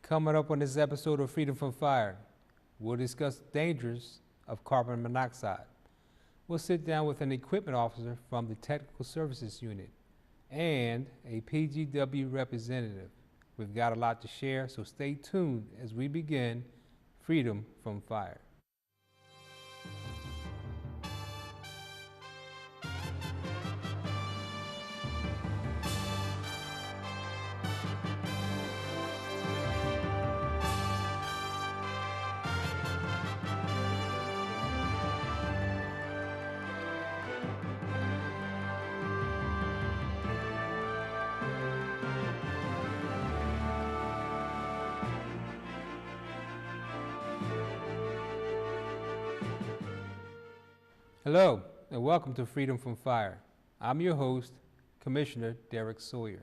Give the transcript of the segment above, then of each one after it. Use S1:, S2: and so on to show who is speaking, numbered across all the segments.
S1: Coming up on this episode of Freedom from Fire, we'll discuss dangers of carbon monoxide. We'll sit down with an equipment officer from the Technical Services Unit and a PGW representative. We've got a lot to share, so stay tuned as we begin Freedom from Fire. Hello, and welcome to Freedom from Fire. I'm your host, Commissioner Derek Sawyer.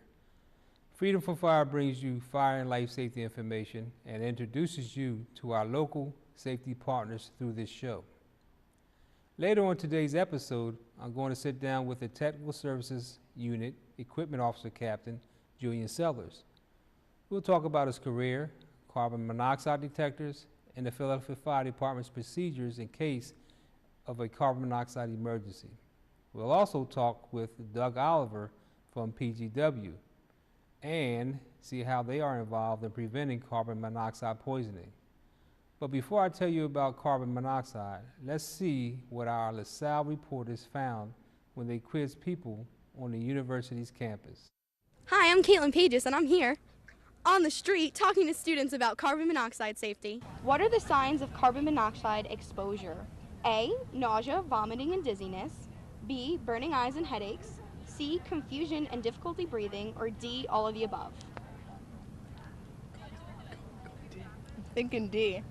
S1: Freedom from Fire brings you fire and life safety information and introduces you to our local safety partners through this show. Later on today's episode, I'm going to sit down with the Technical Services Unit Equipment Officer Captain, Julian Sellers. We'll talk about his career, carbon monoxide detectors, and the Philadelphia Fire Department's procedures in case of a carbon monoxide emergency. We'll also talk with Doug Oliver from PGW and see how they are involved in preventing carbon monoxide poisoning. But before I tell you about carbon monoxide, let's see what our LaSalle reporters found when they quizzed people on the university's campus.
S2: Hi, I'm Caitlin Pages, and I'm here on the street talking to students about carbon monoxide safety. What are the signs of carbon monoxide exposure? A, nausea, vomiting, and dizziness. B, burning eyes and headaches. C, confusion and difficulty breathing. Or D, all of the above.
S3: I'm thinking D.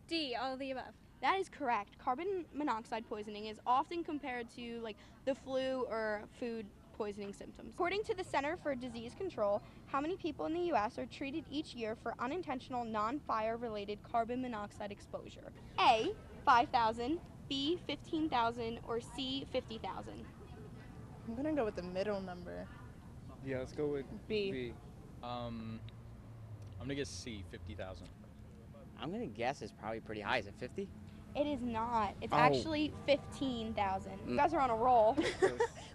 S4: D, all of the above.
S2: That is correct. Carbon monoxide poisoning is often compared to the flu or food poisoning symptoms. According to the Center for Disease Control, how many people in the U.S. are treated each year for unintentional non-fire related carbon monoxide exposure? A, 5,000, B, 15,000, or C, 50,000.
S3: I'm gonna go with the middle number.
S5: Yeah, let's go with
S3: B.
S6: I'm gonna guess C, 50,000.
S7: I'm gonna guess it's probably pretty high. Is it 50?
S2: It is not. It's
S7: Oh.
S2: actually 15,000. You guys are on a roll.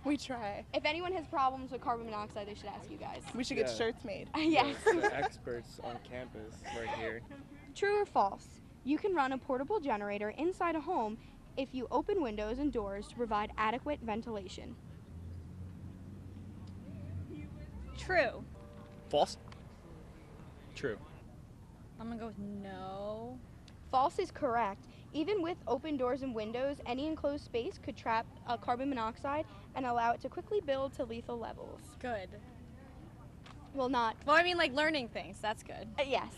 S3: We try.
S2: If anyone has problems with carbon monoxide, they should ask you guys.
S3: We should get
S5: Yeah.
S3: shirts made.
S2: Yes.
S5: The experts on campus right here.
S2: True or false? You can run a portable generator inside a home if you open windows and doors to provide adequate ventilation.
S4: True.
S7: False?
S6: True.
S4: I'm gonna go with no.
S2: False is correct. Even with open doors and windows, any enclosed space could trap carbon monoxide and allow it to quickly build to lethal levels.
S4: Good.
S2: Well, not.
S4: Well, I mean, like learning things. That's good.
S2: Yes.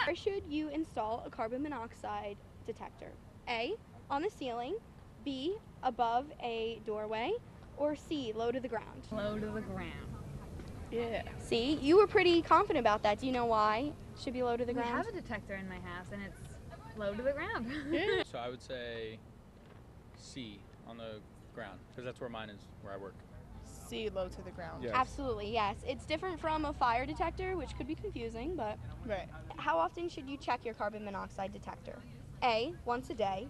S2: Where should you install a carbon monoxide detector? A, on the ceiling. B, above a doorway. Or C, low to the ground.
S4: Low to the ground.
S3: Yeah.
S2: See, you were pretty confident about that. Do you know why it should be low to the
S4: We
S2: ground?
S4: have a detector in my house, and it's low to the ground.
S6: So I would say C, on the ground, because that's where mine is, where I work.
S3: C, low to the ground.
S5: Yes.
S2: Absolutely, yes. It's different from a fire detector, which could be confusing, but
S3: Right.
S2: how often should you check your carbon monoxide detector? A, once a day.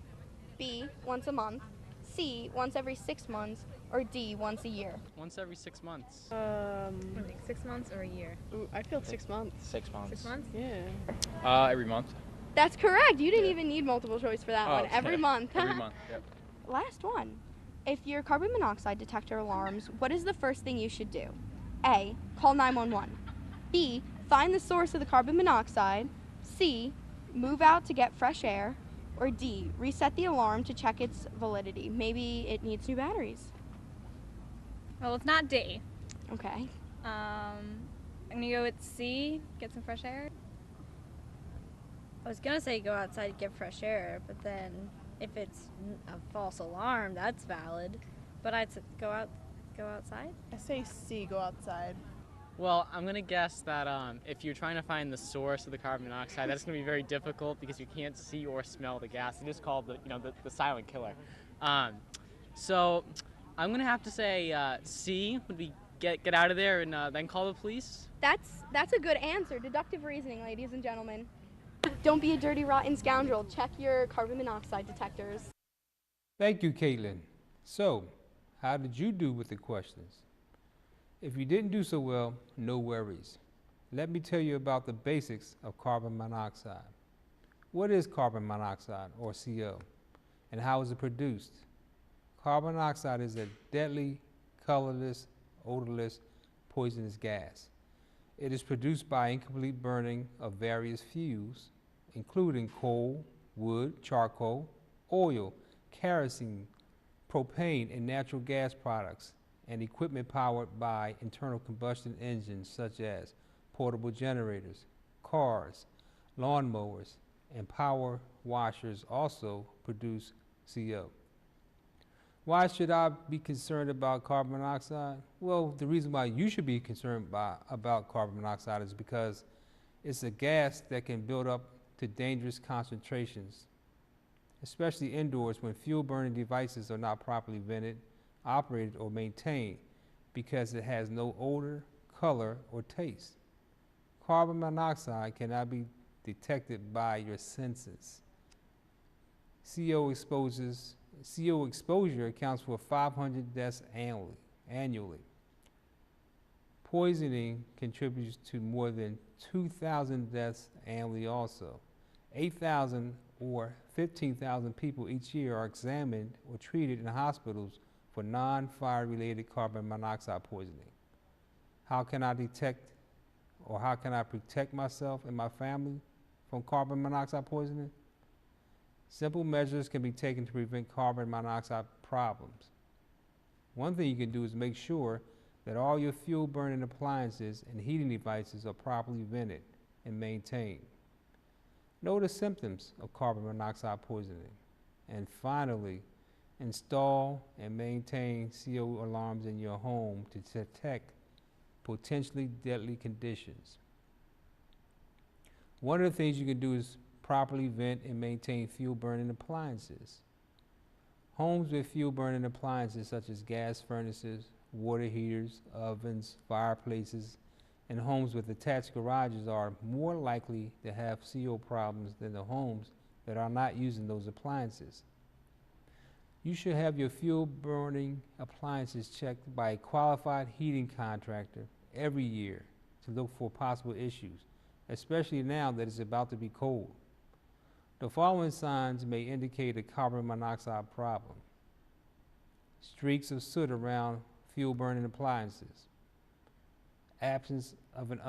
S2: B, once a month. C, once every 6 months. Or D, once a year.
S6: Once every 6 months.
S4: Like 6 months or a year?
S3: Ooh, I feel 6 months.
S7: 6 months.
S4: 6 months?
S3: Yeah.
S6: Every month.
S2: That's correct. You didn't
S6: Yeah.
S2: even need multiple choice for that
S6: Oh,
S2: one. Every
S6: okay.
S2: month.
S6: Every month, yep.
S2: Last one. If your carbon monoxide detector alarms, what is the first thing you should do? A, call 911. B, find the source of the carbon monoxide. C, move out to get fresh air. Or D, reset the alarm to check its validity. Maybe it needs new batteries.
S4: Well, it's not D.
S2: Okay.
S4: I'm gonna go with C. Get some fresh air.
S8: I was gonna say go outside to get fresh air, but then if it's a false alarm, that's valid. But I'd go outside.
S3: I say C, go outside.
S9: Well, I'm gonna guess that if you're trying to find the source of the carbon monoxide, that's gonna be very difficult because you can't see or smell the gas. It is called the silent killer. So I'm gonna have to say C would be get out of there and then call the police?
S2: That's a good answer. Deductive reasoning, ladies and gentlemen. Don't be a dirty, rotten scoundrel. Check your carbon monoxide detectors.
S1: Thank you, Caitlin. So, how did you do with the questions? If you didn't do so well, no worries. Let me tell you about the basics of carbon monoxide. What is carbon monoxide, or CO, and how is it produced? Carbon monoxide is a deadly, colorless, odorless, poisonous gas. It is produced by incomplete burning of various fuels, including coal, wood, charcoal, oil, kerosene, propane, and natural gas products, and equipment powered by internal combustion engines such as portable generators, cars, lawnmowers, and power washers also produce CO. Why should I be concerned about carbon monoxide? Well, the reason why you should be concerned about carbon monoxide is because it's a gas that can build up to dangerous concentrations, especially indoors when fuel burning devices are not properly vented, operated, or maintained, because it has no odor, color, or taste. Carbon monoxide cannot be detected by your senses. CO exposure accounts for 500 deaths annually. Poisoning contributes to more than 2,000 deaths annually also. 8,000 or 15,000 people each year are examined or treated in hospitals for non-fire related carbon monoxide poisoning. How can I detect, or how can I protect myself and my family from carbon monoxide poisoning? Simple measures can be taken to prevent carbon monoxide problems. One thing you can do is make sure that all your fuel burning appliances and heating devices are properly vented and maintained. Know the symptoms of carbon monoxide poisoning. And finally, install and maintain CO alarms in your home to detect potentially deadly conditions. One of the things you can do is properly vent and maintain fuel burning appliances. Homes with fuel burning appliances such as gas furnaces, water heaters, ovens, fireplaces, and homes with attached garages are more likely to have CO problems than the homes that are not using those appliances. You should have your fuel burning appliances checked by a qualified heating contractor every year to look for possible issues, especially now that it's about to be cold. The following signs may indicate a carbon monoxide problem: streaks of soot around fuel burning appliances, absence of an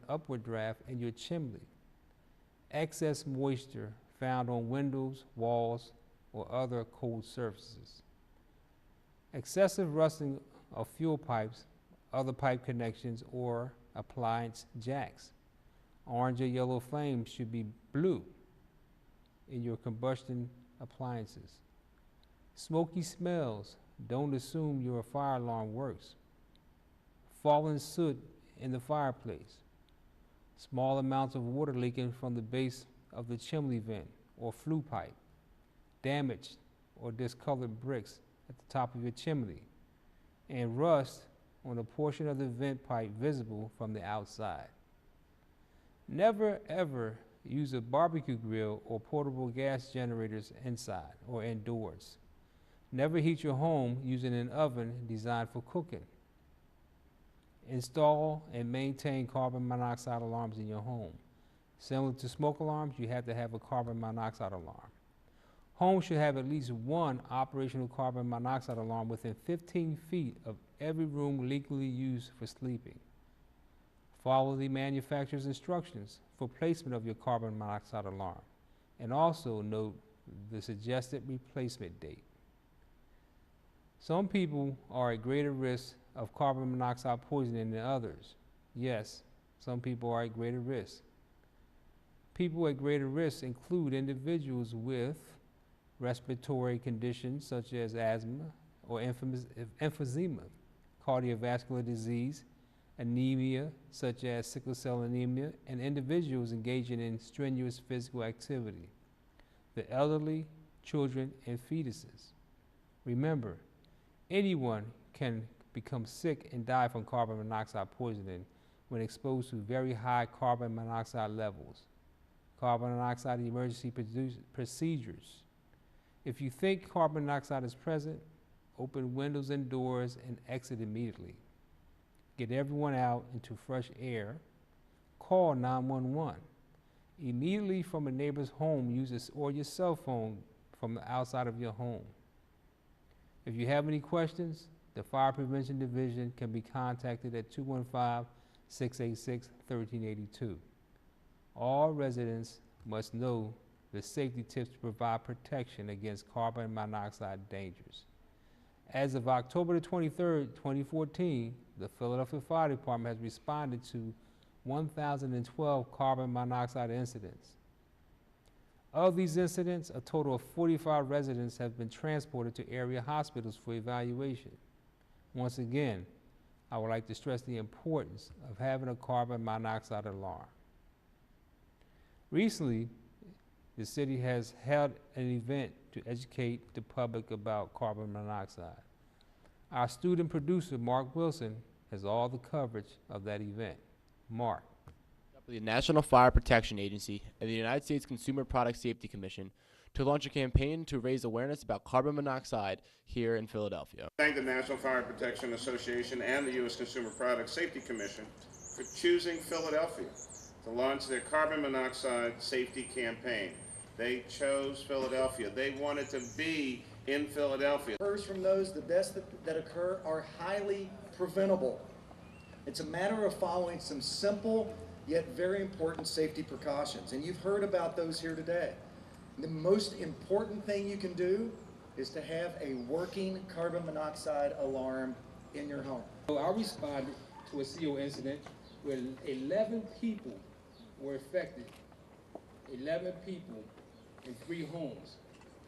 S1: upward draft in your chimney, excess moisture found on windows, walls, or other cold surfaces, excessive rusting of fuel pipes, other pipe connections, or appliance jacks. Orange or yellow flames should be blue in your combustion appliances. Smoky smells, don't assume your fire alarm works. Fallen soot in the fireplace. Small amounts of water leaking from the base of the chimney vent or flue pipe. Damaged or discolored bricks at the top of your chimney. And rust on a portion of the vent pipe visible from the outside. Never ever use a barbecue grill or portable gas generators inside or indoors. Never heat your home using an oven designed for cooking. Install and maintain carbon monoxide alarms in your home. Similar to smoke alarms, you have to have a carbon monoxide alarm. Homes should have at least one operational carbon monoxide alarm within 15 feet of every room legally used for sleeping. Follow the manufacturer's instructions for placement of your carbon monoxide alarm, and also note the suggested replacement date. Some people are at greater risk of carbon monoxide poisoning than others. Yes, some people are at greater risk. People at greater risk include individuals with respiratory conditions such as asthma or emphysema, cardiovascular disease, anemia such as sickle cell anemia, and individuals engaging in strenuous physical activity, the elderly, children, and fetuses. Remember, anyone can become sick and die from carbon monoxide poisoning when exposed to very high carbon monoxide levels. Carbon monoxide emergency procedures. If you think carbon monoxide is present, open windows and doors and exit immediately. Get everyone out into fresh air. Call 911. Immediately from a neighbor's home, or your cell phone from the outside of your home. If you have any questions, the Fire Prevention Division can be contacted at 215-686-1382. All residents must know the safety tips to provide protection against carbon monoxide dangers. As of October the 23rd, 2014, the Philadelphia Fire Department has responded to 1,012 carbon monoxide incidents. Of these incidents, a total of 45 residents have been transported to area hospitals for evaluation. Once again, I would like to stress the importance of having a carbon monoxide alarm. Recently, the city has held an event to educate the public about carbon monoxide. Our student producer, Mark Wilson, has all the coverage of that event. Mark.
S10: The National Fire Protection Agency and the United States Consumer Product Safety Commission to launch a campaign to raise awareness about carbon monoxide here in Philadelphia.
S11: Thank the National Fire Protection Association and the U.S. Consumer Product Safety Commission for choosing Philadelphia to launch their carbon monoxide safety campaign. They chose Philadelphia. They wanted to be in Philadelphia.
S12: Occurs from those, the deaths that occur are highly preventable. It's a matter of following some simple yet very important safety precautions, and you've heard about those here today. The most important thing you can do is to have a working carbon monoxide alarm in your home.
S1: So I responded to a CO incident where 11 people were affected. 11 people in 3 homes.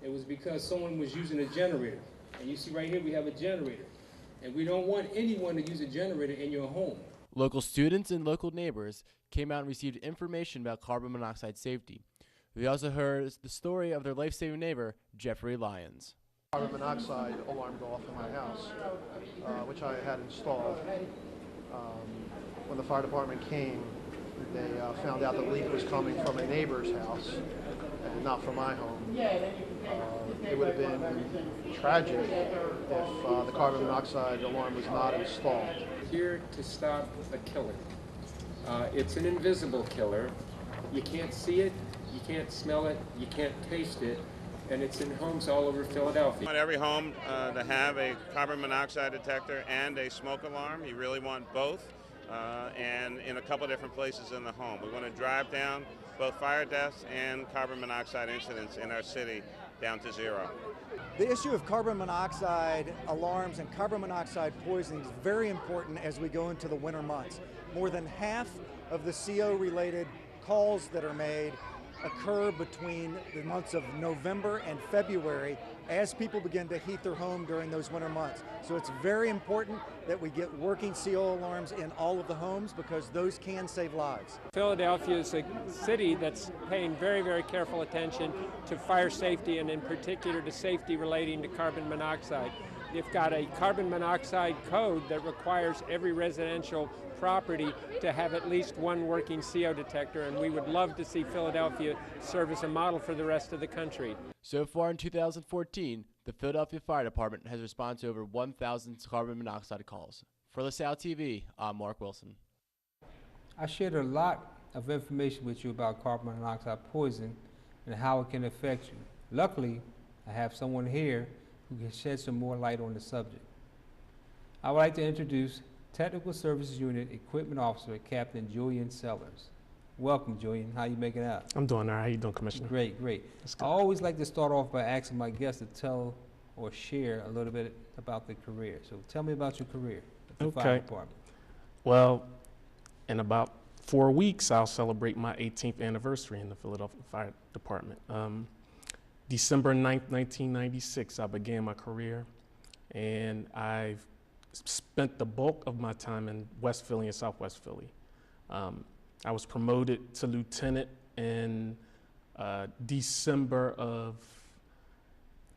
S1: It was because someone was using a generator. And you see right here we have a generator. And we don't want anyone to use a generator in your home.
S10: Local students and local neighbors came out and received information about carbon monoxide safety. We also heard the story of their life-saving neighbor, Jeffrey Lyons.
S13: Carbon monoxide alarm go off in my house, which I had installed. When the fire department came, they found out the leak was coming from a neighbor's house and not from my home. It would have been tragic if the carbon monoxide alarm was not installed.
S14: Here to stop a killer. It's an invisible killer. You can't see it, you can't smell it, you can't taste it, and it's in homes all over Philadelphia.
S11: You want every home to have a carbon monoxide detector and a smoke alarm. You really want both, and in a couple different places in the home. We want to drive down both fire deaths and carbon monoxide incidents in our city down to 0.
S12: The issue of carbon monoxide alarms and carbon monoxide poisoning is very important as we go into the winter months. More than half of the CO-related calls that are made occur between the months of November and February as people begin to heat their home during those winter months. So it's very important that we get working CO alarms in all of the homes because those can save lives.
S14: Philadelphia is a city that's paying very, very careful attention to fire safety and in particular to safety relating to carbon monoxide. They've got a carbon monoxide code that requires every residential property to have at least one working CO detector, and we would love to see Philadelphia serve as a model for the rest of the country.
S10: So far in 2014, the Philadelphia Fire Department has responded to over 1,000 carbon monoxide calls. For LaSalle TV, I'm Mark Wilson.
S1: I shared a lot of information with you about carbon monoxide poison and how it can affect you. Luckily, I have someone here who can shed some more light on the subject. I would like to introduce Technical Services Unit Equipment Officer, Captain Julian Sellers. Welcome, Julian. How you making out?
S15: I'm doing all right. How you doing, Commissioner?
S1: Great, great. I always like to start off by asking my guests to tell or share a little bit about their career. So tell me about your career at the fire department.
S15: Well, in about 4 weeks, I'll celebrate my 18th anniversary in the Philadelphia Fire Department. December 9th, 1996, I began my career, and I've spent the bulk of my time in West Philly and Southwest Philly. I was promoted to lieutenant in December of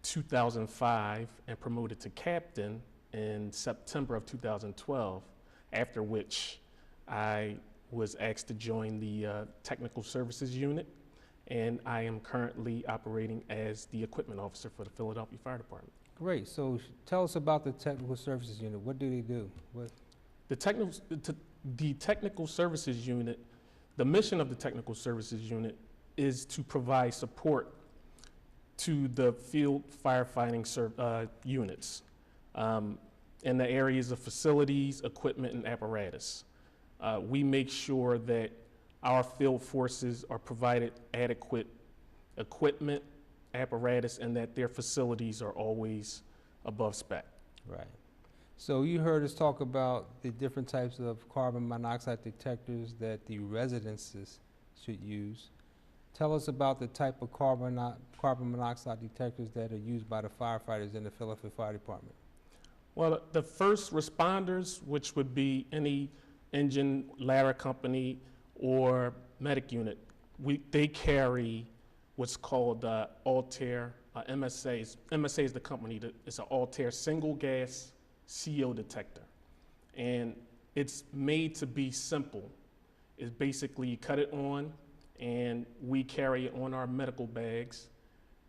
S15: 2005 and promoted to captain in September of 2012, after which I was asked to join the Technical Services Unit, and I am currently operating as the equipment officer for the Philadelphia Fire Department.
S1: Great. So tell us about the Technical Services Unit. What do they do?
S15: The Technical Services Unit, the mission of the Technical Services Unit is to provide support to the field firefighting units in the areas of facilities, equipment, and apparatus. We make sure that our field forces are provided adequate equipment, apparatus, and that their facilities are always above spec.
S1: Right. So you heard us talk about the different types of carbon monoxide detectors that the residences should use. Tell us about the type of carbon monoxide detectors that are used by the firefighters in the Philadelphia Fire Department.
S15: Well, the first responders, which would be any engine, ladder company, or medic unit, they carry what's called Altair MSA. MSA is the company. It's an Altair single gas CO detector. And it's made to be simple. It's basically you cut it on, and we carry it on our medical bags.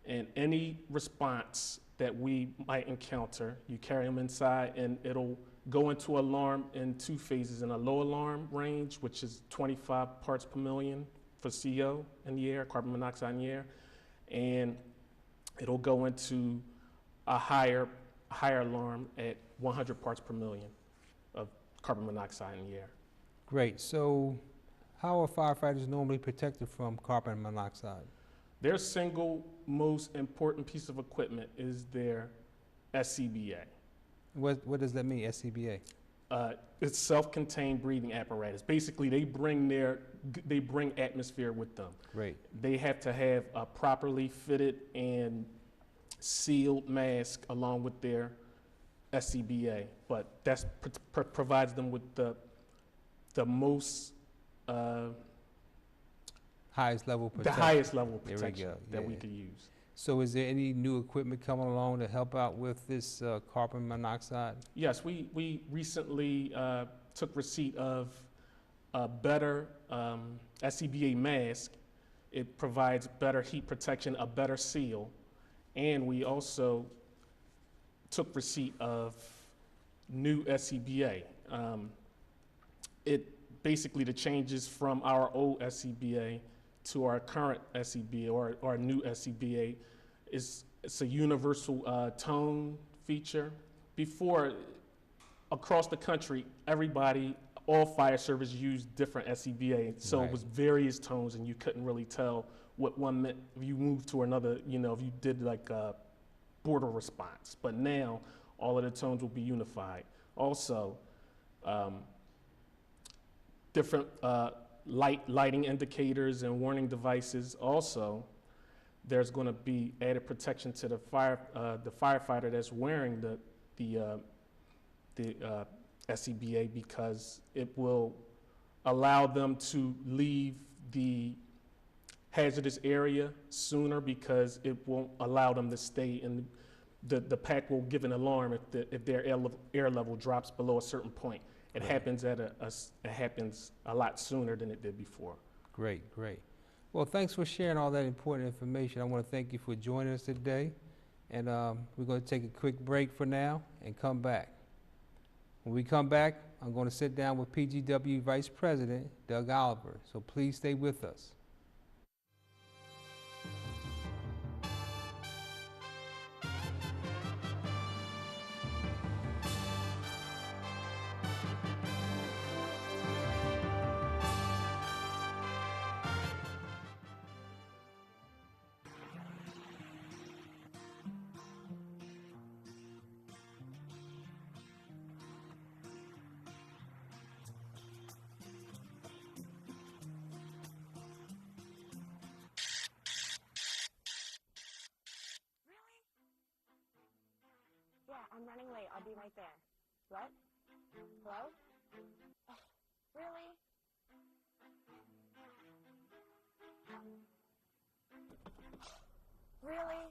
S15: And any response that we might encounter, you carry them inside, and it'll go into alarm in 2 phases: in a low alarm range, which is 25 parts per million for CO in the air, carbon monoxide in the air, and it'll go into a higher alarm at 100 parts per million of carbon monoxide in the air.
S1: Great. So how are firefighters normally protected from carbon monoxide?
S15: Their single most important piece of equipment is their SCBA.
S1: What does that mean, SCBA?
S15: It's self-contained breathing apparatus. Basically, they bring atmosphere with them.
S1: Great.
S15: They have to have a properly fitted and sealed mask along with their SCBA, but that provides them with the most
S1: highest level protection.
S15: The highest level of protection that we could use.
S1: So is there any new equipment coming along to help out with this carbon monoxide?
S15: Yes, we recently took receipt of a better SCBA mask. It provides better heat protection, a better seal, and we also took receipt of new SCBA. Basically the changes from our old SCBA to our current SCBA or our new SCBA it's a universal tone feature. Before, across the country, all fire service used different SCBA, so it was various tones, and you couldn't really tell what one meant if you moved to another, if you did like a border response. But now, all of the tones will be unified. Also, different lighting indicators and warning devices. Also, there's going to be added protection to the firefighter that's wearing the SCBA, because it will allow them to leave the hazardous area sooner, because it won't allow them to stay in the pack will give an alarm if their air level drops below a certain point. It happens it happens a lot sooner than it did before.
S1: Great. Well, thanks for sharing all that important information. I want to thank you for joining us today. And we're going to take a quick break for now and come back. When we come back, I'm going to sit down with PGW Vice President Doug Oliver. So please stay with us.
S16: Yeah, I'm running late. I'll be right there. What? Hello? Oh, really? Really?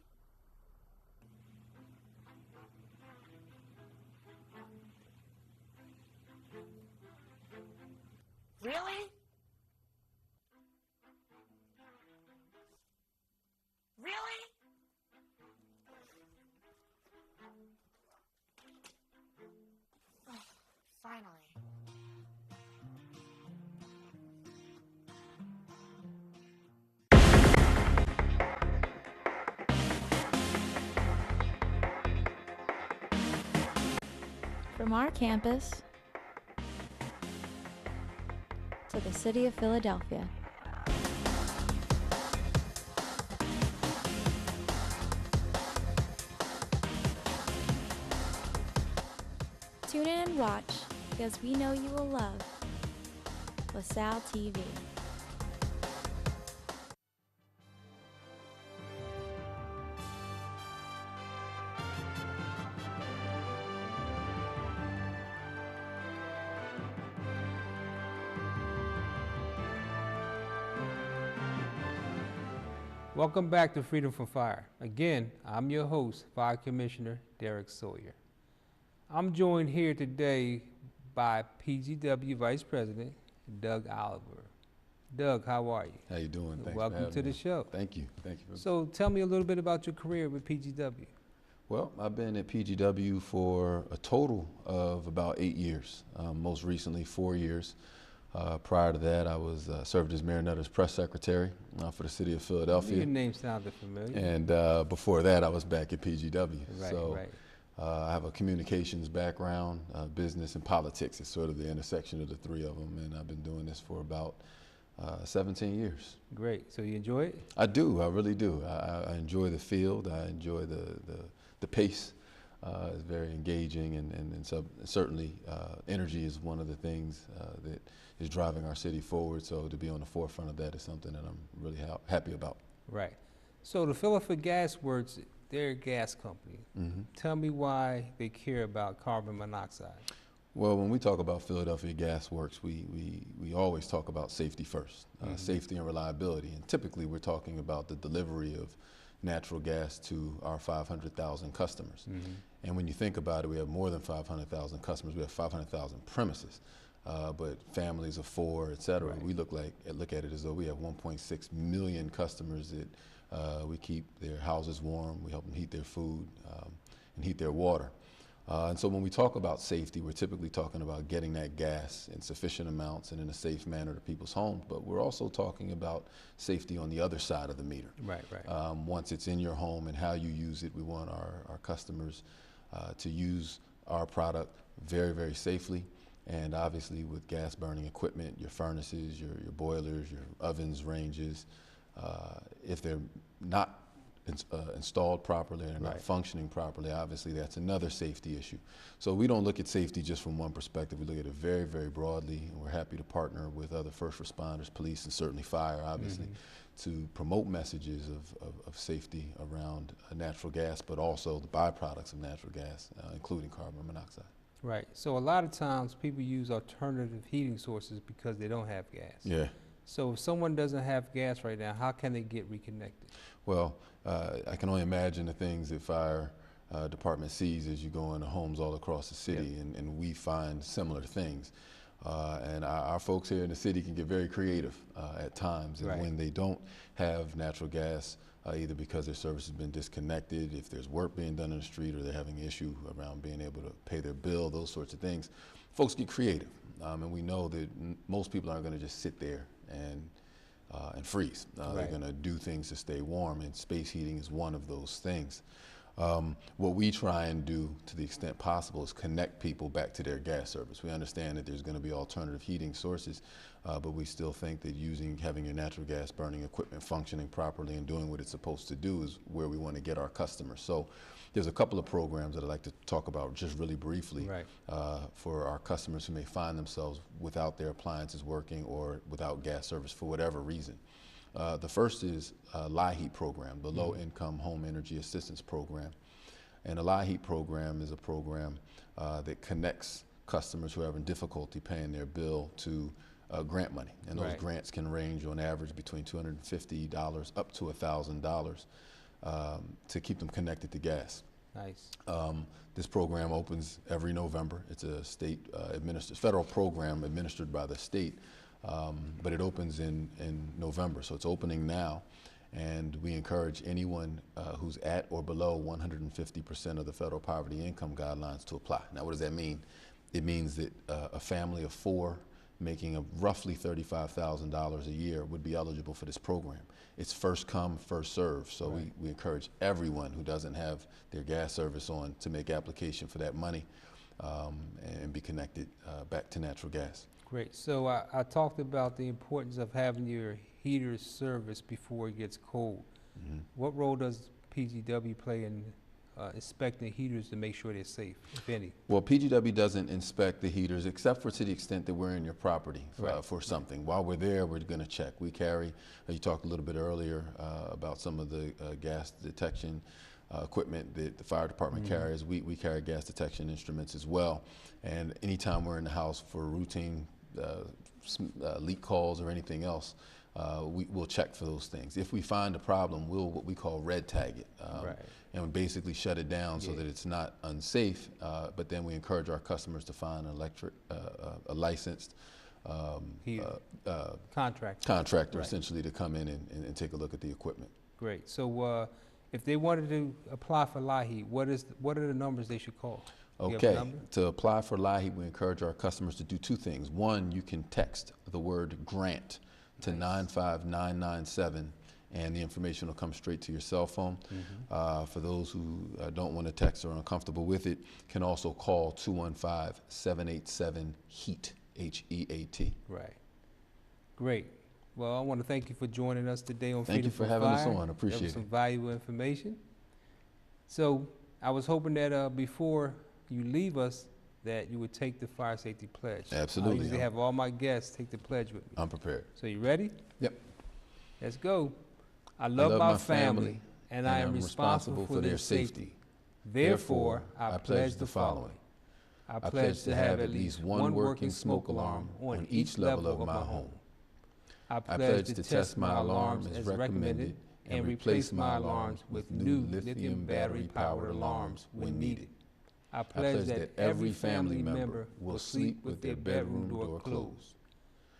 S16: Really? Really? Finally.
S17: From our campus to the city of Philadelphia. Tune in and watch because we know you will love LaSalle TV.
S1: Welcome back to Freedom from Fire. Again, I'm your host, Fire Commissioner Derek Sawyer. I'm joined here today by PGW Vice President Doug Oliver. Doug, how are you?
S18: How you doing? Thanks
S1: Welcome
S18: for having
S1: to the
S18: me.
S1: show.
S18: Thank you. Thank you.
S1: So tell me a little bit about your career with PGW.
S18: Well, I've been at PGW for a total of about 8 years. Most recently, 4 years. Prior to that, I was served as Mayor Nutter's press secretary for the city of Philadelphia.
S1: Your name sounded familiar.
S18: And before that, I was back at PGW.
S1: Right,
S18: so
S1: right.
S18: I have a communications background, business and politics. It's sort of the intersection of the three of them, and I've been doing this for about 17 years.
S1: Great. So you enjoy it?
S18: I do. I really do. I enjoy the field. I enjoy the pace. It's very engaging, and so certainly energy is one of the things that is driving our city forward. So to be on the forefront of that is something that I'm really happy about.
S1: Right. So the Philadelphia Gas Works, they're a gas company.
S18: Mm-hmm.
S1: Tell me why they care about carbon monoxide.
S18: Well, when we talk about Philadelphia Gas Works, we always talk about safety first, safety and reliability. And typically we're talking about the delivery of natural gas to our 500,000 customers.
S1: Mm-hmm.
S18: And when you think about it, we have more than 500,000 customers. We have 500,000 premises, but families of 4, et cetera.
S1: Right.
S18: We look at it as though we have 1.6 million customers that we keep their houses warm. We help them heat their food and heat their water. And so when we talk about safety, we're typically talking about getting that gas in sufficient amounts and in a safe manner to people's homes, but we're also talking about safety on the other side of the meter.
S1: Right, right.
S18: Once it's in your home and how you use it, we want our customers to use our product very, very safely. And obviously with gas burning equipment, your furnaces, your boilers, your ovens, ranges, if they're not installed properly and not functioning properly, obviously that's another safety issue. So we don't look at safety just from one perspective. We look at it very, very broadly, and we're happy to partner with other first responders, police, and certainly fire, obviously, to promote messages of safety around natural gas, but also the byproducts of natural gas, including carbon monoxide.
S1: Right. So a lot of times people use alternative heating sources because they don't have gas.
S18: Yeah.
S1: So if someone doesn't have gas right now, how can they get reconnected?
S18: Well, I can only imagine the things that fire department sees as you go into homes all across the city, and we find similar things. And our folks here in the city can get very creative at times, and when they don't have natural gas, either because their service has been disconnected, if there's work being done in the street, or they're having an issue around being able to pay their bill, those sorts of things, folks get creative. And we know that most people aren't going to just sit there and freeze. They're going to do things to stay warm, and space heating is one of those things. What we try and do to the extent possible is connect people back to their gas service. We understand that there's going to be alternative heating sources, but we still think that having your natural gas burning equipment functioning properly and doing what it's supposed to do is where we want to get our customers. So there's a couple of programs that I'd like to talk about just really briefly for our customers who may find themselves without their appliances working or without gas service for whatever reason. The first is LIHEAP program, the Low Income Home Energy Assistance Program. And the LIHEAP program is a program that connects customers who are having difficulty paying their bill to grant money. And those grants can range on average between $250 up to $1,000 to keep them connected to gas.
S1: Nice.
S18: This program opens every November. It's a state federal program administered by the state. but it opens in November, so it's opening now. And we encourage anyone who's at or below 150% of the federal poverty income guidelines to apply. Now, what does that mean? It means that a family of 4 making roughly $35,000 a year would be eligible for this program. It's first come, first serve. So
S1: Right.
S18: we encourage everyone who doesn't have their gas service on to make application for that money and be connected back to natural gas.
S1: Great. So I talked about the importance of having your heaters serviced before it gets cold.
S18: Mm-hmm.
S1: What role does PGW play in inspecting heaters to make sure they're safe, if any?
S18: Well, PGW doesn't inspect the heaters except for to the extent that we're in your property
S1: Right.
S18: for something. While we're there, we're going to check. We carry, you talked a little bit earlier about some of the gas detection equipment that the fire department carries. We carry gas detection instruments as well. And anytime we're in the house for routine leak calls or anything else, we'll check for those things. If we find a problem, we'll what we call red tag it.
S1: Right.
S18: And we basically shut it down so
S1: Yeah.
S18: that it's not unsafe, but then we encourage our customers to find a licensed contractor
S1: Right.
S18: essentially to come in and take a look at the equipment.
S1: Great. So if they wanted to apply for LIHEAP, what are the numbers they should call? Do you have a
S18: Okay,
S1: number?
S18: to apply for LIHEAP, we encourage our customers to do 2 things. One, you can text the word grant to 95997 and the information will come straight to your cell phone. For those who don't want to text or are uncomfortable with it, can also call 215-787-HEAT, H-E-A-T.
S1: Right. Great. Well, I want to thank you for joining us today on
S18: Thank you
S1: Freedom
S18: for
S1: from
S18: having us
S1: Fire.
S18: on. Appreciate
S1: That was
S18: it.
S1: some valuable information. So I was hoping that before you leave us, that you would take the fire safety pledge.
S18: Absolutely.
S1: I usually have all my guests take the pledge with me.
S18: I'm prepared.
S1: So you ready?
S18: Yep.
S1: Let's go. I love my family, and I am responsible for their safety. Therefore, I pledge the following. I pledge to have at least one working smoke alarm on each level of my home. I pledge to test my alarms as recommended and replace my alarms with new lithium battery-powered alarms when needed. I pledge that every family member will sleep with their bedroom door closed.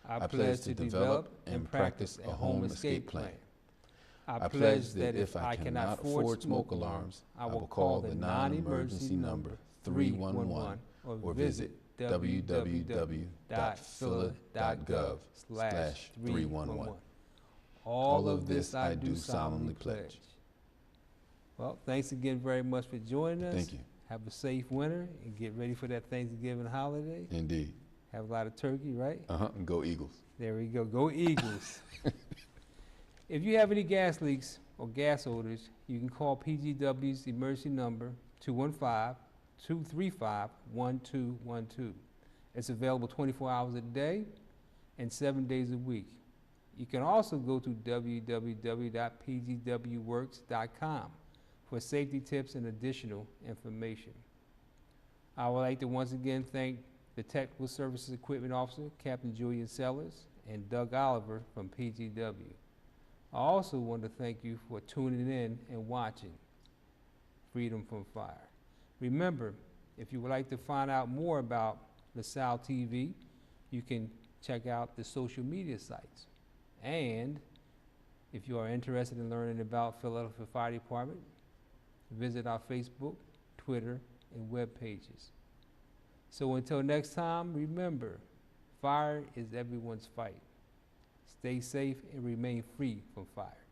S1: I pledge to develop and practice a home escape plan. I pledge that if I cannot afford smoke alarms, I will call the non-emergency number 311 or visit www.phila.gov/311. All of this I do solemnly pledge. Well, thanks again very much for joining us.
S18: Thank you.
S1: Have a safe winter and get ready for that Thanksgiving holiday.
S18: Indeed.
S1: Have a lot of turkey, right?
S18: And go Eagles.
S1: There we go. Go Eagles. If you have any gas leaks or gas odors, you can call PGW's emergency number 215-235-1212. It's available 24 hours a day and 7 days a week. You can also go to www.pgwworks.com for safety tips and additional information. I would like to once again thank the Technical Services Equipment Officer, Captain Julian Sellers, and Doug Oliver from PGW. I also want to thank you for tuning in and watching Freedom from Fire. Remember, if you would like to find out more about LaSalle TV, you can check out the social media sites. And if you are interested in learning about Philadelphia Fire Department, visit our Facebook, Twitter, and web pages. So until next time, remember, fire is everyone's fight. Stay safe and remain free from fire.